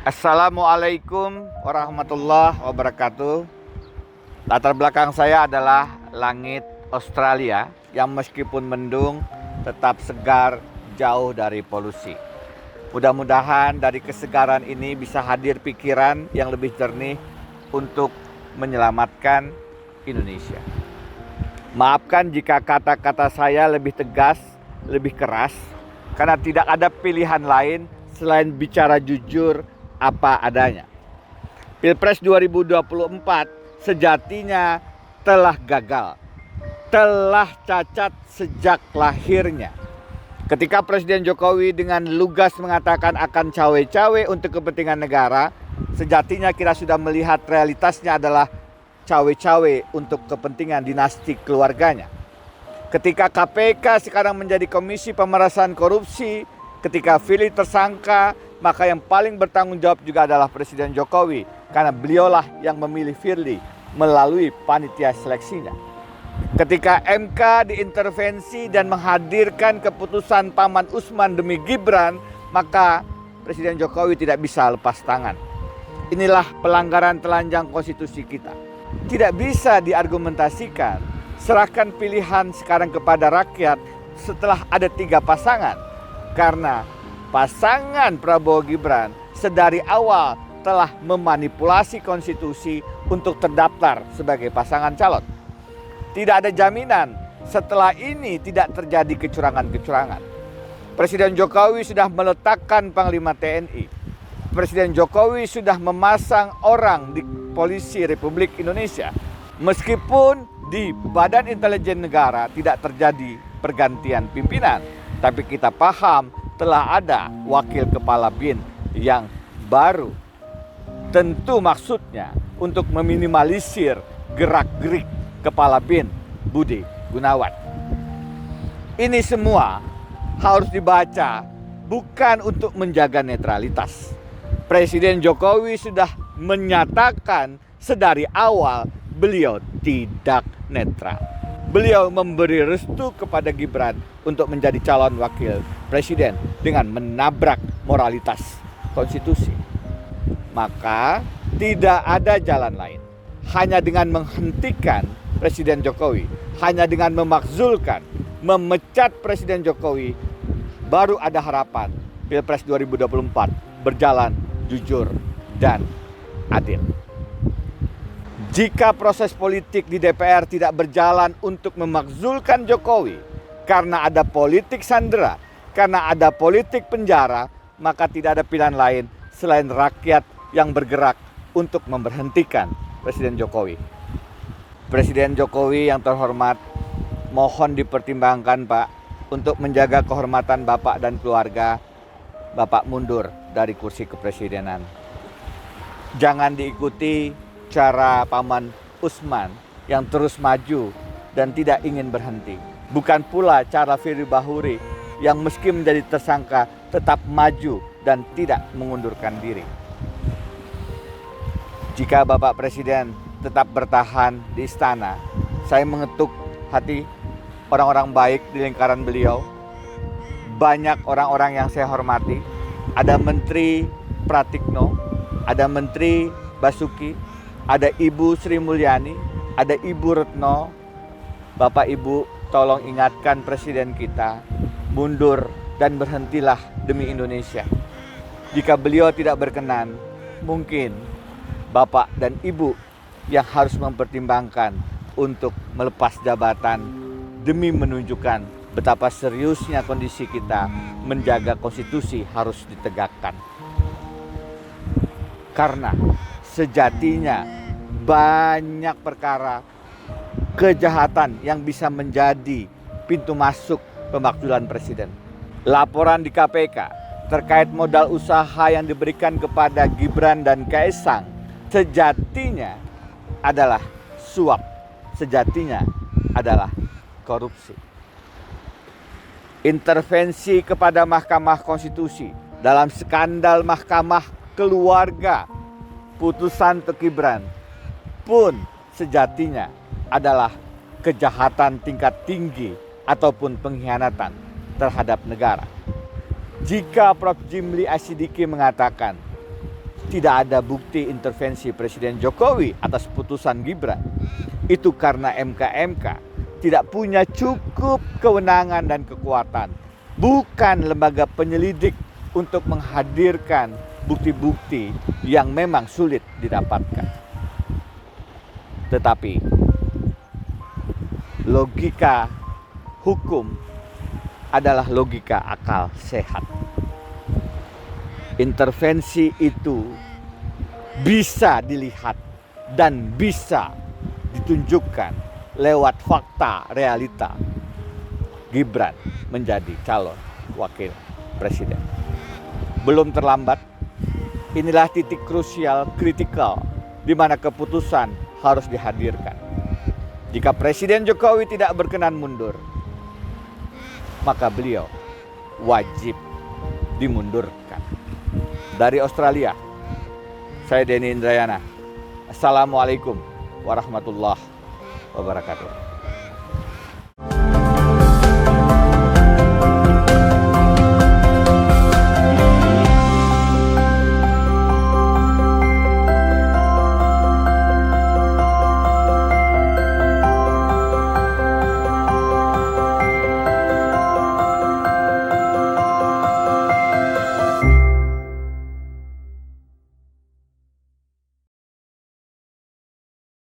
Assalamualaikum warahmatullahi wabarakatuh. Latar belakang saya adalah langit Australia yang meskipun mendung tetap segar, jauh dari polusi. Mudah-mudahan dari kesegaran ini bisa hadir pikiran yang lebih jernih untuk menyelamatkan Indonesia. Maafkan jika kata-kata saya lebih tegas, lebih keras, karena tidak ada pilihan lain selain bicara jujur apa adanya. Pilpres 2024 sejatinya telah gagal, telah cacat sejak lahirnya. Ketika Presiden Jokowi dengan lugas mengatakan akan cawe-cawe untuk kepentingan negara, sejatinya kita sudah melihat realitasnya adalah cawe-cawe untuk kepentingan dinasti keluarganya. Ketika KPK sekarang menjadi Komisi Pemberantasan Korupsi, ketika Firly tersangka, maka yang paling bertanggung jawab juga adalah Presiden Jokowi, karena beliaulah yang memilih Firly melalui panitia seleksinya. Ketika MK diintervensi dan menghadirkan keputusan Paman Usman demi Gibran, maka Presiden Jokowi tidak bisa lepas tangan. Inilah pelanggaran telanjang konstitusi kita. Tidak bisa diargumentasikan, serahkan pilihan sekarang kepada rakyat setelah ada 3 pasangan. Karena pasangan Prabowo Gibran sedari awal telah memanipulasi konstitusi untuk terdaftar sebagai pasangan calon. Tidak ada jaminan setelah ini tidak terjadi kecurangan-kecurangan. Presiden Jokowi sudah meletakkan Panglima TNI. Presiden Jokowi sudah memasang orang di Polisi Republik Indonesia. Meskipun di Badan Intelijen Negara tidak terjadi pergantian pimpinan, tapi kita paham telah ada wakil kepala BIN yang baru. Tentu maksudnya untuk meminimalisir gerak-gerik kepala BIN Budi Gunawan. Ini semua harus dibaca bukan untuk menjaga netralitas. Presiden Jokowi sudah menyatakan sedari awal beliau tidak netral. Beliau memberi restu kepada Gibran untuk menjadi calon wakil presiden dengan menabrak moralitas konstitusi. Maka tidak ada jalan lain. Hanya dengan menghentikan Presiden Jokowi, hanya dengan memakzulkan, memecat Presiden Jokowi, baru ada harapan Pilpres 2024 berjalan jujur dan adil. Jika proses politik di DPR tidak berjalan untuk memakzulkan Jokowi karena ada politik sandera, karena ada politik penjara, maka tidak ada pilihan lain selain rakyat yang bergerak untuk memberhentikan Presiden Jokowi. Presiden Jokowi yang terhormat, mohon dipertimbangkan Pak, untuk menjaga kehormatan Bapak dan keluarga, Bapak mundur dari kursi kepresidenan. Jangan diikuti cara Paman Usman yang terus maju dan tidak ingin berhenti. Bukan pula cara Firly Bahuri yang meski menjadi tersangka tetap maju dan tidak mengundurkan diri. Jika Bapak Presiden tetap bertahan di istana, saya mengetuk hati orang-orang baik di lingkaran beliau. Banyak orang-orang yang saya hormati. Ada Menteri Pratikno, ada Menteri Basuki, ada Ibu Sri Mulyani, ada Ibu Retno. Bapak Ibu, tolong ingatkan Presiden kita, mundur dan berhentilah demi Indonesia. Jika beliau tidak berkenan, mungkin Bapak dan Ibu yang harus mempertimbangkan untuk melepas jabatan demi menunjukkan betapa seriusnya kondisi kita menjaga konstitusi harus ditegakkan. Karena sejatinya banyak perkara kejahatan yang bisa menjadi pintu masuk pemakzulan presiden. Laporan di KPK terkait modal usaha yang diberikan kepada Gibran dan Kaesang sejatinya adalah suap, sejatinya adalah korupsi. Intervensi kepada Mahkamah Konstitusi dalam skandal Mahkamah Keluarga, putusan untuk Gibran pun sejatinya adalah kejahatan tingkat tinggi ataupun pengkhianatan terhadap negara. Jika Prof. Jimli Asyidiki mengatakan tidak ada bukti intervensi Presiden Jokowi atas putusan Gibran, itu karena MK tidak punya cukup kewenangan dan kekuatan, bukan lembaga penyelidik untuk menghadirkan bukti-bukti yang memang sulit didapatkan. Tetapi logika hukum adalah logika akal sehat. Intervensi itu bisa dilihat dan bisa ditunjukkan lewat fakta realita. Gibran menjadi calon wakil presiden. Belum terlambat, inilah titik krusial, kritikal, di mana keputusan harus dihadirkan. Jika Presiden Jokowi tidak berkenan mundur, maka beliau wajib dimundurkan. Dari Australia, saya Denny Indrayana. Assalamualaikum warahmatullahi wabarakatuh.